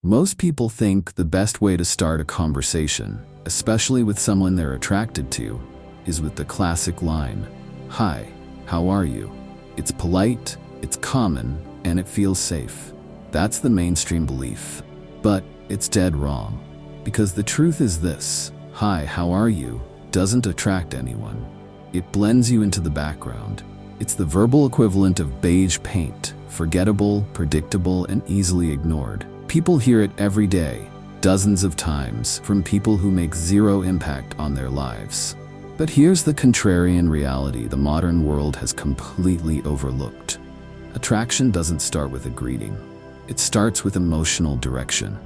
Most people think the best way to start a conversation, especially with someone they're attracted to, is with the classic line, "Hi, how are you?" It's polite, it's common, and it feels safe. That's the mainstream belief. But it's dead wrong. Because the truth is this: "Hi, how are you?" doesn't attract anyone. It blends you into the background. It's the verbal equivalent of beige paint, forgettable, predictable, and easily ignored. People hear it every day, dozens of times, from people who make zero impact on their lives. But here's the contrarian reality the modern world has completely overlooked. Attraction doesn't start with a greeting. It starts with emotional direction.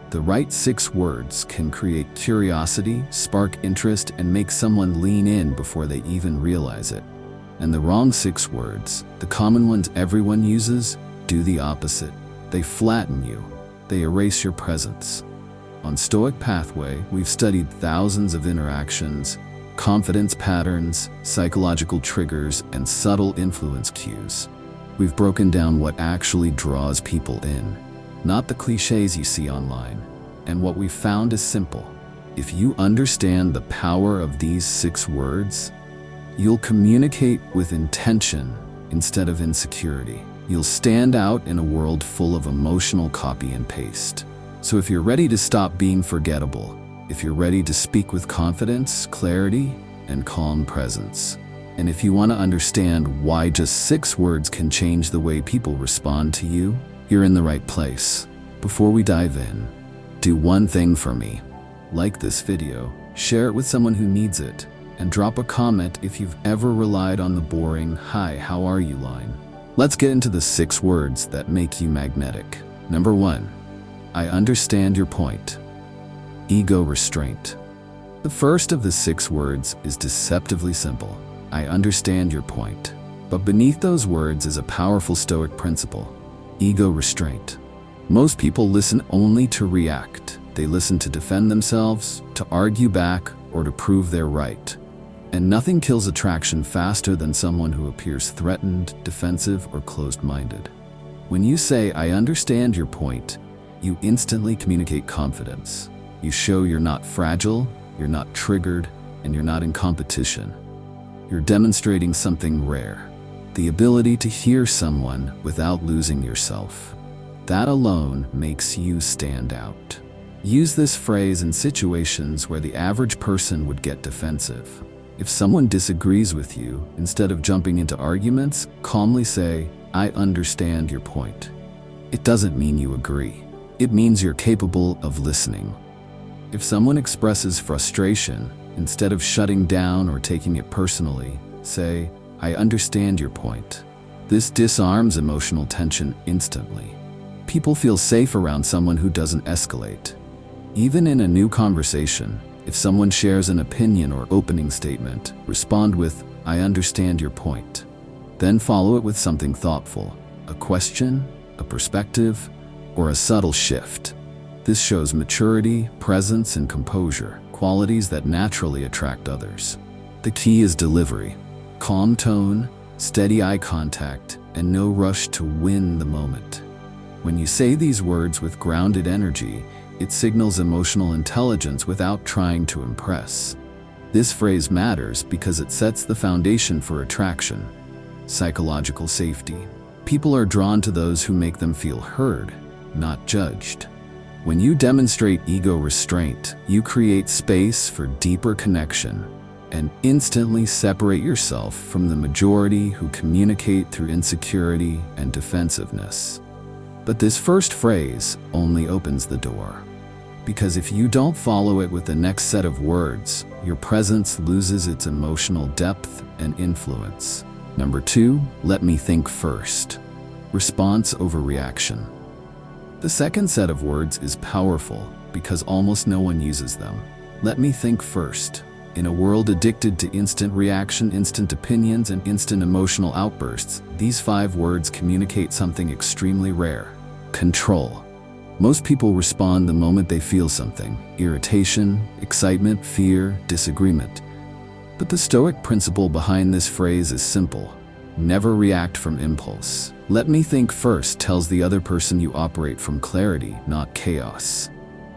The right 6 words can create curiosity, spark interest, and make someone lean in before they even realize it. And the wrong 6 words, the common ones everyone uses, do the opposite. They flatten you. They erase your presence. On Stoic Pathway, we've studied thousands of interactions, confidence patterns, psychological triggers, and subtle influence cues. We've broken down what actually draws people in, not the cliches you see online. And what we've found is simple. If you understand the power of these 6 words, you'll communicate with intention instead of insecurity. You'll stand out in a world full of emotional copy and paste. So if you're ready to stop being forgettable, if you're ready to speak with confidence, clarity, and calm presence, and if you want to understand why just 6 words can change the way people respond to you, you're in the right place. Before we dive in, do one thing for me. Like this video, share it with someone who needs it, and drop a comment if you've ever relied on the boring "Hi, how are you" line. Let's get into the 6 words that make you magnetic. Number 1, I understand your point. Ego restraint. The first of the 6 words is deceptively simple. I understand your point. But beneath those words is a powerful Stoic principle: ego restraint. Most people listen only to react. They listen to defend themselves, to argue back, or to prove they're right. And nothing kills attraction faster than someone who appears threatened, defensive, or closed-minded. When you say, "I understand your point," you instantly communicate confidence. You show you're not fragile, you're not triggered, and you're not in competition. You're demonstrating something rare: the ability to hear someone without losing yourself. That alone makes you stand out. Use this phrase in situations where the average person would get defensive. If someone disagrees with you, instead of jumping into arguments, calmly say, "I understand your point." It doesn't mean you agree. It means you're capable of listening. If someone expresses frustration, instead of shutting down or taking it personally, say, "I understand your point." This disarms emotional tension instantly. People feel safe around someone who doesn't escalate. Even in a new conversation, if someone shares an opinion or opening statement, respond with, "I understand your point." Then follow it with something thoughtful: a question, a perspective, or a subtle shift. This shows maturity, presence, and composure, qualities that naturally attract others. The key is delivery: calm tone, steady eye contact, and no rush to win the moment. When you say these words with grounded energy, it signals emotional intelligence without trying to impress. This phrase matters because it sets the foundation for attraction. Psychological safety. People are drawn to those who make them feel heard, not judged. When you demonstrate ego restraint, you create space for deeper connection and instantly separate yourself from the majority who communicate through insecurity and defensiveness. But this first phrase only opens the door. Because if you don't follow it with the next set of words, your presence loses its emotional depth and influence. Number 2, let me think first. Response over reaction. The second set of words is powerful because almost no one uses them. Let me think first. In a world addicted to instant reaction, instant opinions, and instant emotional outbursts, these 5 words communicate something extremely rare: control. Most people respond the moment they feel something: irritation, excitement, fear, disagreement. But the Stoic principle behind this phrase is simple: Never react from impulse. Let me think first tells the other person you operate from clarity, not chaos.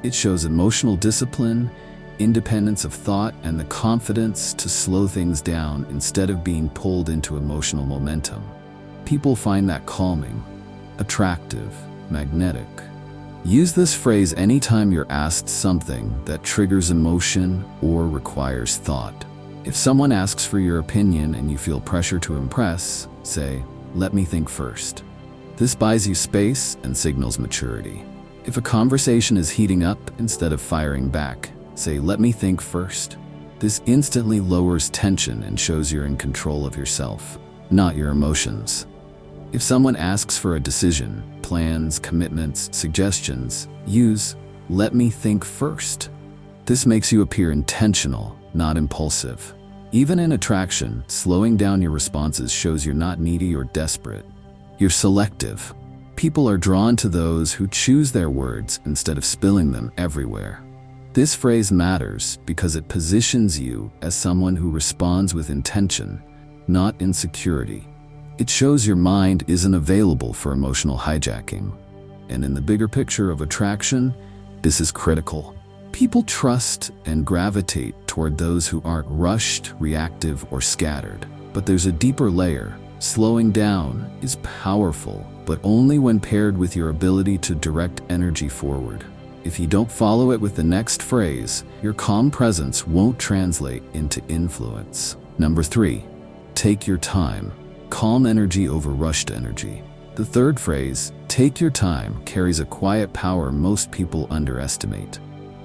It shows emotional discipline, independence of thought, and the confidence to slow things down instead of being pulled into emotional momentum. People find that calming, attractive, magnetic. Use this phrase anytime you're asked something that triggers emotion or requires thought. If someone asks for your opinion and you feel pressure to impress, say, "Let me think first." This buys you space and signals maturity. If a conversation is heating up, instead of firing back, say, "Let me think first." This instantly lowers tension and shows you're in control of yourself, not your emotions. If someone asks for a decision, plans, commitments, suggestions, use "Let me think first." This makes you appear intentional, not impulsive. Even in attraction, slowing down your responses shows you're not needy or desperate. You're selective. People are drawn to those who choose their words instead of spilling them everywhere. This phrase matters because it positions you as someone who responds with intention, not insecurity. It shows your mind isn't available for emotional hijacking. And in the bigger picture of attraction, this is critical. People trust and gravitate toward those who aren't rushed, reactive, or scattered. But there's a deeper layer. Slowing down is powerful, but only when paired with your ability to direct energy forward. If you don't follow it with the next phrase, your calm presence won't translate into influence. Number 3, take your time. Calm energy over rushed energy. The third phrase, take your time, carries a quiet power most people underestimate.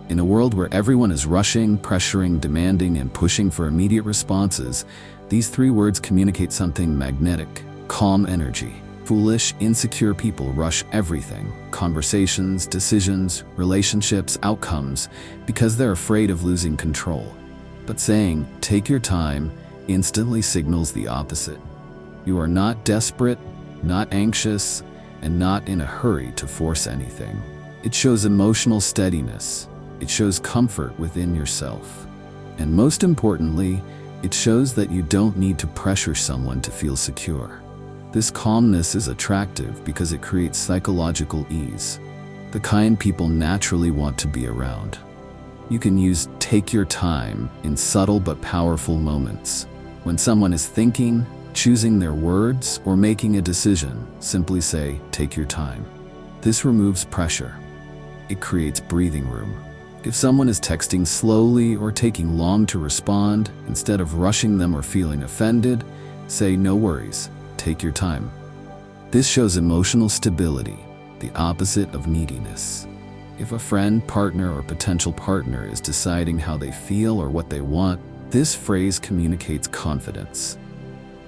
In a world where everyone is rushing, pressuring, demanding, and pushing for immediate responses, these 3 words communicate something magnetic: calm energy. Foolish, insecure people rush everything: conversations, decisions, relationships, outcomes, because they're afraid of losing control. But saying, "take your time," instantly signals the opposite. You are not desperate, not anxious, and not in a hurry to force anything. It shows emotional steadiness. It shows comfort within yourself. And most importantly, it shows that you don't need to pressure someone to feel secure. This calmness is attractive because it creates psychological ease, the kind people naturally want to be around. You can use "take your time" in subtle but powerful moments. When someone is thinking, choosing their words, or making a decision, simply say, "take your time." This removes pressure. It creates breathing room. If someone is texting slowly or taking long to respond, instead of rushing them or feeling offended, say, "No worries, take your time." This shows emotional stability, the opposite of neediness. If a friend, partner, or potential partner is deciding how they feel or what they want, this phrase communicates confidence.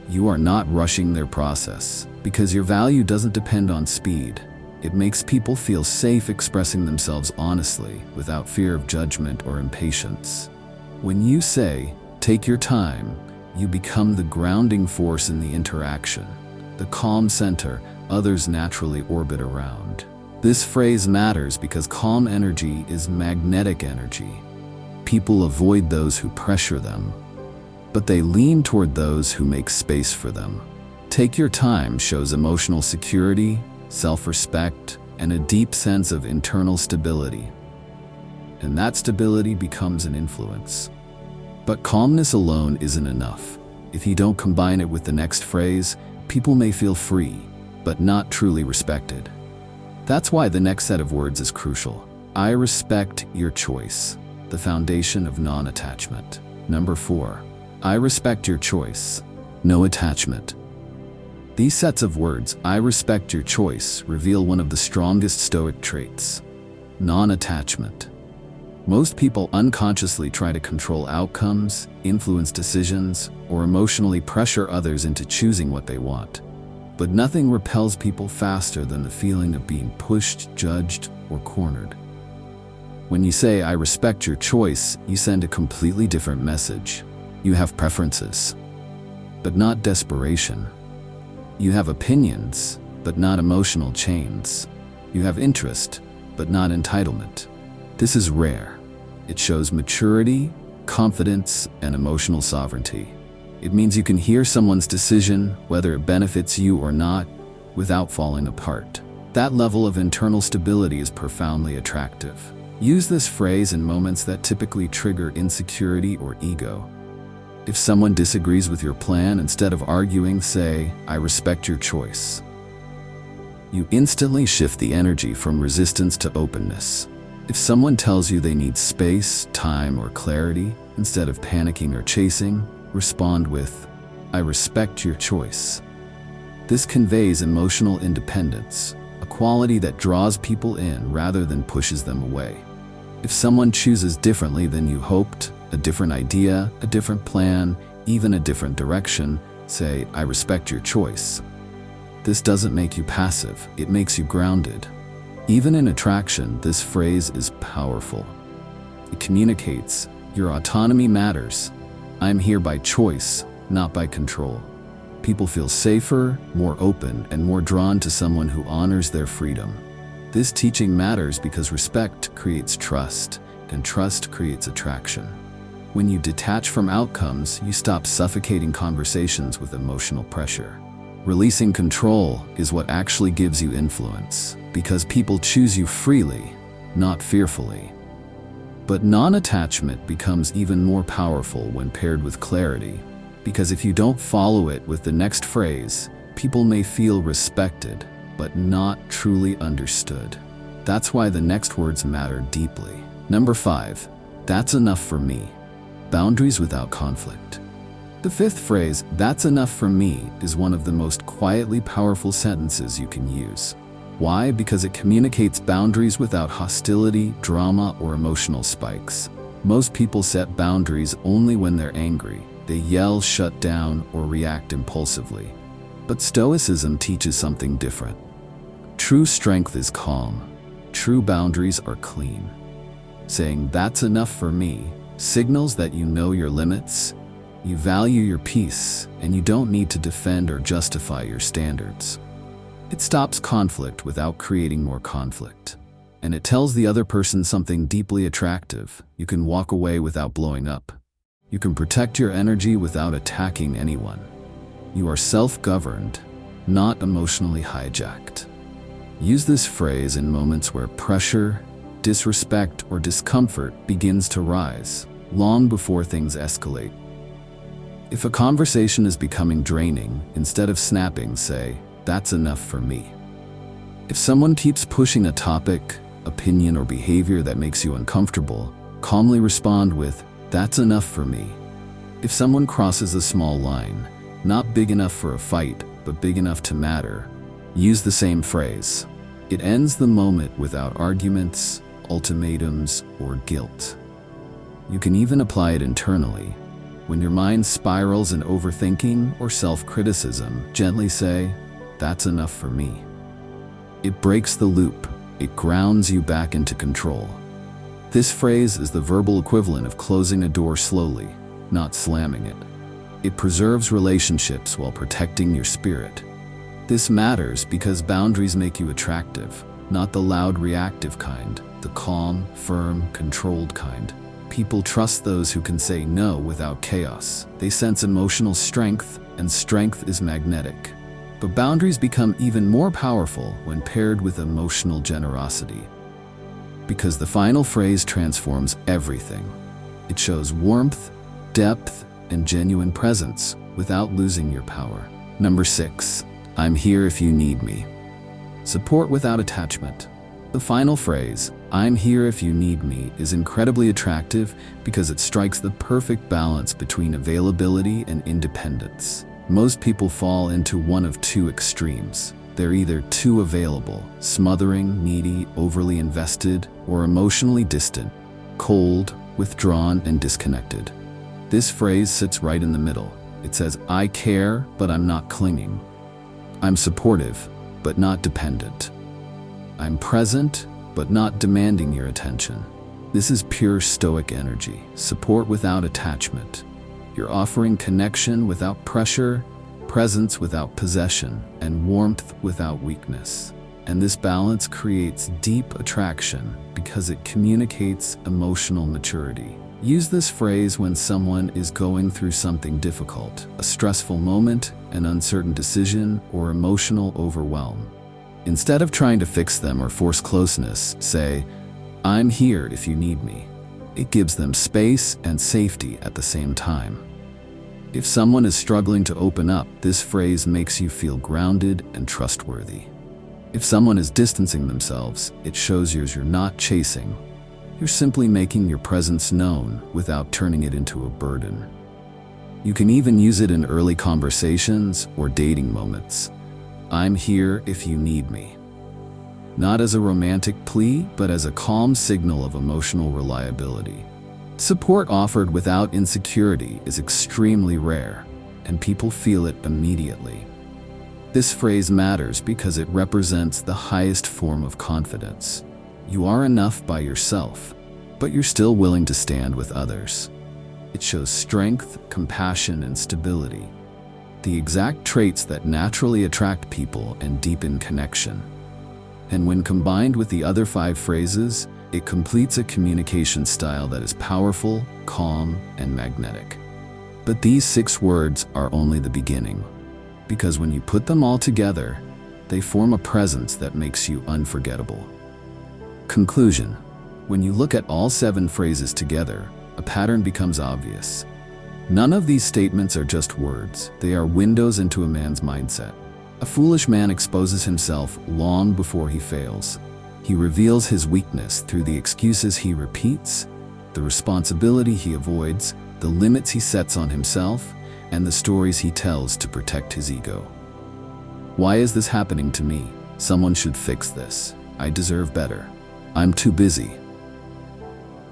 You are not rushing their process, because your value doesn't depend on speed. It makes people feel safe expressing themselves honestly, without fear of judgment or impatience. When you say, "take your time," you become the grounding force in the interaction, the calm center others naturally orbit around. This phrase matters because calm energy is magnetic energy. People avoid those who pressure them, but they lean toward those who make space for them. Take your time shows emotional security, self-respect, and a deep sense of internal stability. And that stability becomes an influence. But calmness alone isn't enough. If you don't combine it with the next phrase, people may feel free, but not truly respected. That's why the next set of words is crucial. I respect your choice, the foundation of non-attachment. Number 4, I respect your choice, no attachment. These sets of words, I respect your choice, reveal one of the strongest Stoic traits: non-attachment. Most people unconsciously try to control outcomes, influence decisions, or emotionally pressure others into choosing what they want. But nothing repels people faster than the feeling of being pushed, judged, or cornered. When you say, I respect your choice, you send a completely different message. You have preferences, but not desperation. You have opinions, but not emotional chains. You have interest, but not entitlement. This is rare. It shows maturity, confidence, and emotional sovereignty. It means you can hear someone's decision, whether it benefits you or not, without falling apart. That level of internal stability is profoundly attractive. Use this phrase in moments that typically trigger insecurity or ego. If someone disagrees with your plan, instead of arguing, say, "I respect your choice." You instantly shift the energy from resistance to openness. If someone tells you they need space, time, or clarity, instead of panicking or chasing, respond with, "I respect your choice." This conveys emotional independence, a quality that draws people in rather than pushes them away. If someone chooses differently than you hoped, a different idea, a different plan, even a different direction, say, "I respect your choice." This doesn't make you passive, it makes you grounded. Even in attraction, this phrase is powerful. It communicates, your autonomy matters. I'm here by choice, not by control. People feel safer, more open, and more drawn to someone who honors their freedom. This teaching matters because respect creates trust, and trust creates attraction. When you detach from outcomes, you stop suffocating conversations with emotional pressure. Releasing control is what actually gives you influence, because people choose you freely, not fearfully. But non-attachment becomes even more powerful when paired with clarity, because if you don't follow it with the next phrase, people may feel respected, but not truly understood. That's why the next words matter deeply. Number 5, that's enough for me. Boundaries without conflict. The fifth phrase, "that's enough for me," is one of the most quietly powerful sentences you can use. Why? Because it communicates boundaries without hostility, drama, or emotional spikes. Most people set boundaries only when they're angry. They yell, shut down, or react impulsively. But Stoicism teaches something different. True strength is calm. True boundaries are clean. Saying, "that's enough for me," signals that you know your limits, you value your peace, and you don't need to defend or justify your standards. It stops conflict without creating more conflict. And it tells the other person something deeply attractive. You can walk away without blowing up. You can protect your energy without attacking anyone. You are self-governed, not emotionally hijacked. Use this phrase in moments where pressure, disrespect, or discomfort begins to rise, long before things escalate. If a conversation is becoming draining, instead of snapping, say, "that's enough for me." If someone keeps pushing a topic, opinion, or behavior that makes you uncomfortable, calmly respond with, "that's enough for me." If someone crosses a small line, not big enough for a fight, but big enough to matter, use the same phrase. It ends the moment without arguments, ultimatums, or guilt. You can even apply it internally. When your mind spirals in overthinking or self-criticism, gently say, "that's enough for me." It breaks the loop. It grounds you back into control. This phrase is the verbal equivalent of closing a door slowly, not slamming it. It preserves relationships while protecting your spirit. This matters because boundaries make you attractive, not the loud reactive kind, the calm, firm, controlled kind. People trust those who can say no without chaos. They sense emotional strength, and strength is magnetic. But boundaries become even more powerful when paired with emotional generosity. Because the final phrase transforms everything. It shows warmth, depth, and genuine presence without losing your power. Number 6, I'm here if you need me. Support without attachment. The final phrase, "I'm here if you need me," is incredibly attractive because it strikes the perfect balance between availability and independence. Most people fall into one of two extremes. They're either too available, smothering, needy, overly invested, or emotionally distant, cold, withdrawn, and disconnected. This phrase sits right in the middle. It says, "I care, but I'm not clinging. I'm supportive, but not dependent. I'm present, but not demanding your attention." This is pure Stoic energy, support without attachment. You're offering connection without pressure, presence without possession, and warmth without weakness. And this balance creates deep attraction because it communicates emotional maturity. Use this phrase when someone is going through something difficult, a stressful moment, an uncertain decision, or emotional overwhelm. Instead of trying to fix them or force closeness, say, "I'm here if you need me." It gives them space and safety at the same time. If someone is struggling to open up, this phrase makes you feel grounded and trustworthy. If someone is distancing themselves, it shows you're not chasing. You're simply making your presence known without turning it into a burden. You can even use it in early conversations or dating moments. "I'm here if you need me." Not as a romantic plea, but as a calm signal of emotional reliability. Support offered without insecurity is extremely rare, and people feel it immediately. This phrase matters because it represents the highest form of confidence. You are enough by yourself, but you're still willing to stand with others. It shows strength, compassion, and stability, the exact traits that naturally attract people and deepen connection. And when combined with the other 5 phrases, it completes a communication style that is powerful, calm, and magnetic. But these 6 words are only the beginning, because when you put them all together, they form a presence that makes you unforgettable. Conclusion: when you look at all 7 phrases together, a pattern becomes obvious. None of these statements are just words, they are windows into a man's mindset. A foolish man exposes himself long before he fails. He reveals his weakness through the excuses he repeats, the responsibility he avoids, the limits he sets on himself, and the stories he tells to protect his ego. Why is this happening to me? Someone should fix this. I deserve better. I'm too busy.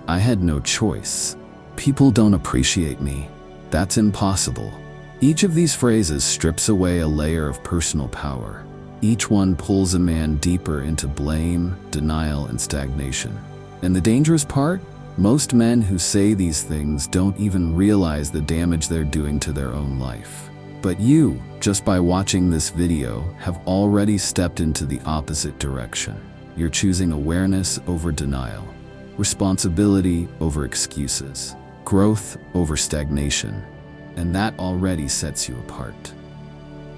I had no choice. People don't appreciate me. That's impossible. Each of these phrases strips away a layer of personal power. Each one pulls a man deeper into blame, denial, and stagnation. And the dangerous part? Most men who say these things don't even realize the damage they're doing to their own life. But you, just by watching this video, have already stepped into the opposite direction. You're choosing awareness over denial, responsibility over excuses, growth over stagnation, and that already sets you apart.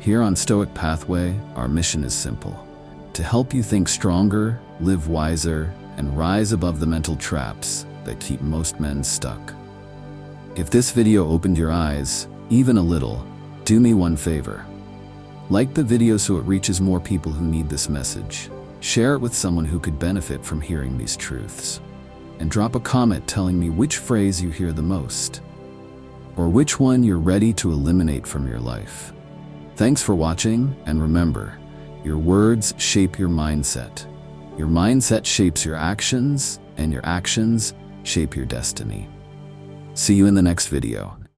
Here on Stoic Pathway, our mission is simple: to help you think stronger, live wiser, and rise above the mental traps that keep most men stuck. If this video opened your eyes, even a little, do me one favor. Like the video so it reaches more people who need this message. Share it with someone who could benefit from hearing these truths. And drop a comment telling me which phrase you hear the most, or which one you're ready to eliminate from your life. Thanks for watching, and remember, your words shape your mindset. Your mindset shapes your actions, and your actions shape your destiny. See you in the next video.